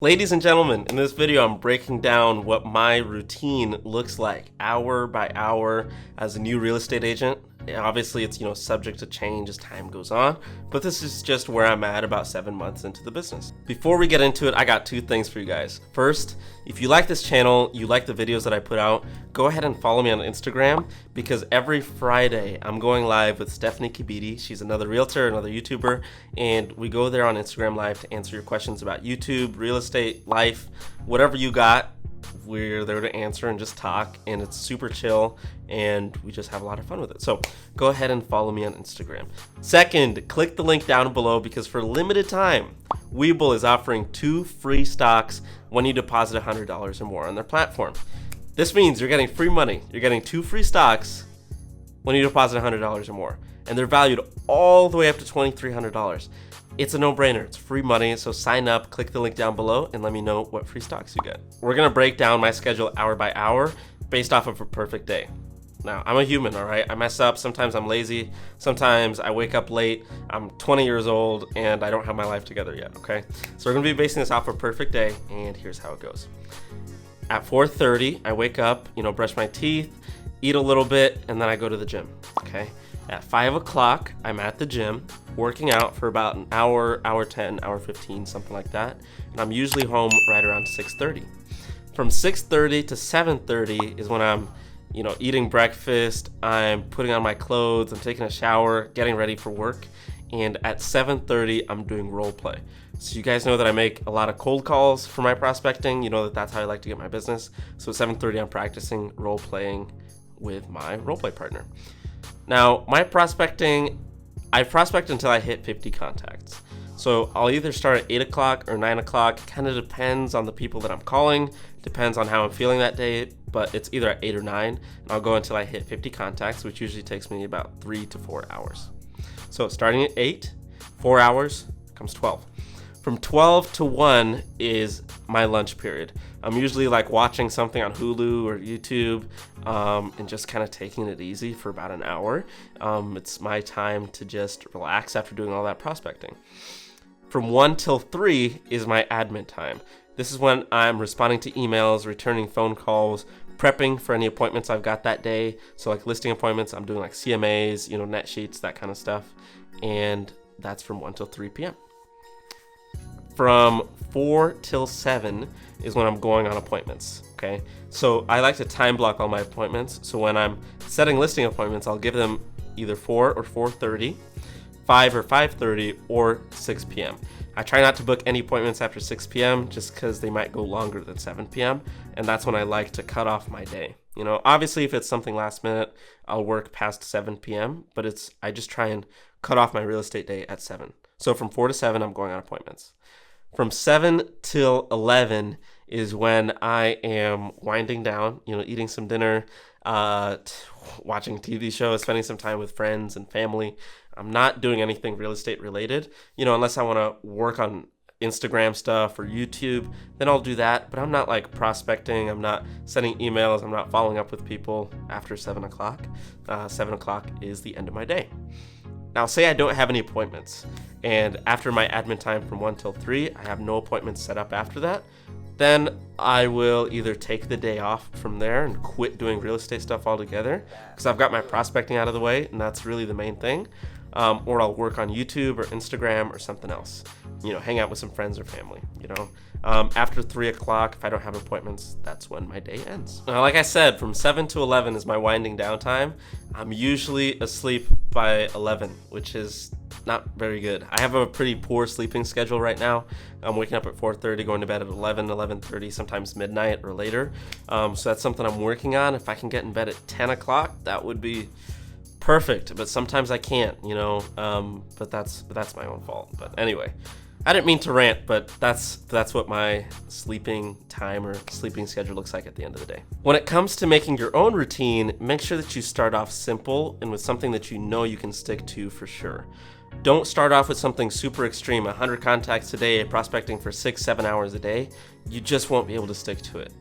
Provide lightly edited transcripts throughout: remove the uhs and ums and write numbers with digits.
Ladies and gentlemen, in this video I'm breaking down what my routine looks like hour by hour as a new real estate agent. Obviously it's subject to change as time goes on, but this is just where I'm at about 7 months into the business. Before we get into it, I got two things for you guys. First, if you like this channel, you like the videos that I put out, go ahead and follow me on Instagram, because every Friday I'm going live with Stefanie. She's another realtor, another YouTuber, and we go there on Instagram Live to answer your questions about YouTube, real estate, life, whatever you got. We're there to answer and just talk, and it's super chill, and we just have a lot of fun with it. So go ahead and follow me on Instagram. Second, click the link down below, because for a limited time, Webull is offering 2 free stocks when you deposit $100 or more on their platform. This means you're getting free money. You're getting 2 free stocks when you deposit $100 or more, and they're valued all the way up to $2,300. It's a no-brainer. It's free money, so sign up, click the link down below, and let me know what free stocks you get. We're gonna break down my schedule hour by hour based off of a perfect day. Now, I'm a human, all right? I mess up. Sometimes I'm lazy. Sometimes I wake up late. I'm 20 years old, and I don't have my life together yet, okay? So we're gonna be basing this off a perfect day, and here's how it goes. At 4:30, I wake up, brush my teeth, eat a little bit, and then I go to the gym, okay? At 5 o'clock, I'm at the gym, working out for about an hour, hour 10, hour 15, something like that. And I'm usually home right around 6:30. From 6:30 to 7:30 is when I'm, eating breakfast, I'm putting on my clothes, I'm taking a shower, getting ready for work. And at 7:30, I'm doing role play. So you guys know that I make a lot of cold calls for my prospecting. You know that that's how I like to get my business. So at 7:30, I'm practicing role playing with my role play partner. Now, my prospecting, I prospect until I hit 50 contacts. So I'll either start at 8 o'clock or 9 o'clock. Kind of depends on the people that I'm calling, depends on how I'm feeling that day, but it's either at 8 or 9. And I'll go until I hit 50 contacts, which usually takes me about 3 to 4 hours. So starting at 8, 4 hours, comes 12. From 12 to 1 is my lunch period. I'm usually like watching something on Hulu or YouTube and just kind of taking it easy for about an hour. It's my time to just relax after doing all that prospecting. From 1 till 3 is my admin time. This is when I'm responding to emails, returning phone calls, prepping for any appointments I've got that day. So like listing appointments, I'm doing like CMAs, net sheets, that kind of stuff. And that's from 1 till 3 p.m. From 4 till 7 is when I'm going on appointments, okay? So I like to time block all my appointments. So when I'm setting listing appointments, I'll give them either 4 or 4:30, 5 or 5:30, or 6 p.m. I try not to book any appointments after 6 p.m. just because they might go longer than 7 p.m. And that's when I like to cut off my day. Obviously if it's something last minute, I'll work past 7 p.m., but I just try and cut off my real estate day at 7. So from 4 to 7, I'm going on appointments. From 7 till 11 is when I am winding down, eating some dinner, watching TV shows, spending some time with friends and family. I'm not doing anything real estate related, unless I want to work on Instagram stuff or YouTube, then I'll do that. But I'm not like prospecting. I'm not sending emails. I'm not following up with people after 7 o'clock. 7 o'clock is the end of my day. Now, say I don't have any appointments, and after my admin time from 1 till 3, I have no appointments set up after that, then I will either take the day off from there and quit doing real estate stuff altogether, because I've got my prospecting out of the way, and that's really the main thing, or I'll work on YouTube or Instagram or something else, hang out with some friends or family, After 3 o'clock, if I don't have appointments, that's when my day ends. Now, like I said, from 7 to 11 is my winding down time. I'm usually asleep by 11, which is not very good. I have a pretty poor sleeping schedule right now. I'm waking up at 4:30, going to bed at 11, 11:30, sometimes midnight or later. So that's something I'm working on. If I can get in bed at 10 o'clock, that would be perfect, but sometimes I can't, but that's my own fault. But anyway, I didn't mean to rant, but that's what my sleeping time or sleeping schedule looks like at the end of the day. When it comes to making your own routine, make sure that you start off simple and with something that you can stick to for sure. Don't start off with something super extreme, 100 contacts a day, prospecting for 6-7 hours a day. You just won't be able to stick to it.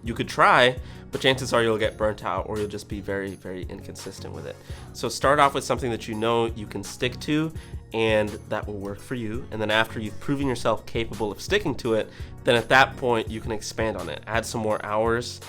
You could try, but chances are you'll get burnt out or you'll just be very, very inconsistent with it. So start off with something that you know you can stick to and that will work for you. And then after you've proven yourself capable of sticking to it, then at that point you can expand on it, add some more hours,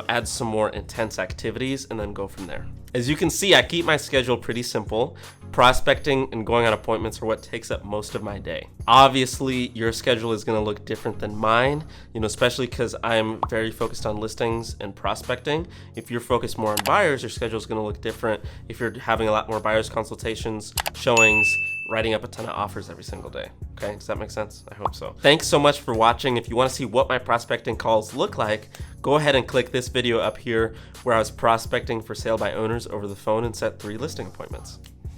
add some more intense activities, and then go from there. As you can see, I keep my schedule pretty simple. Prospecting and going on appointments are what takes up most of my day. Obviously, your schedule is going to look different than mine, especially because I'm very focused on listings and prospecting. If you're focused more on buyers, your schedule is going to look different. If you're having a lot more buyers consultations, showings, writing up a ton of offers every single day. Okay, does that make sense? I hope so. Thanks so much for watching. If you want to see what my prospecting calls look like, go ahead and click this video up here where I was prospecting for sale by owners over the phone and set 3 listing appointments.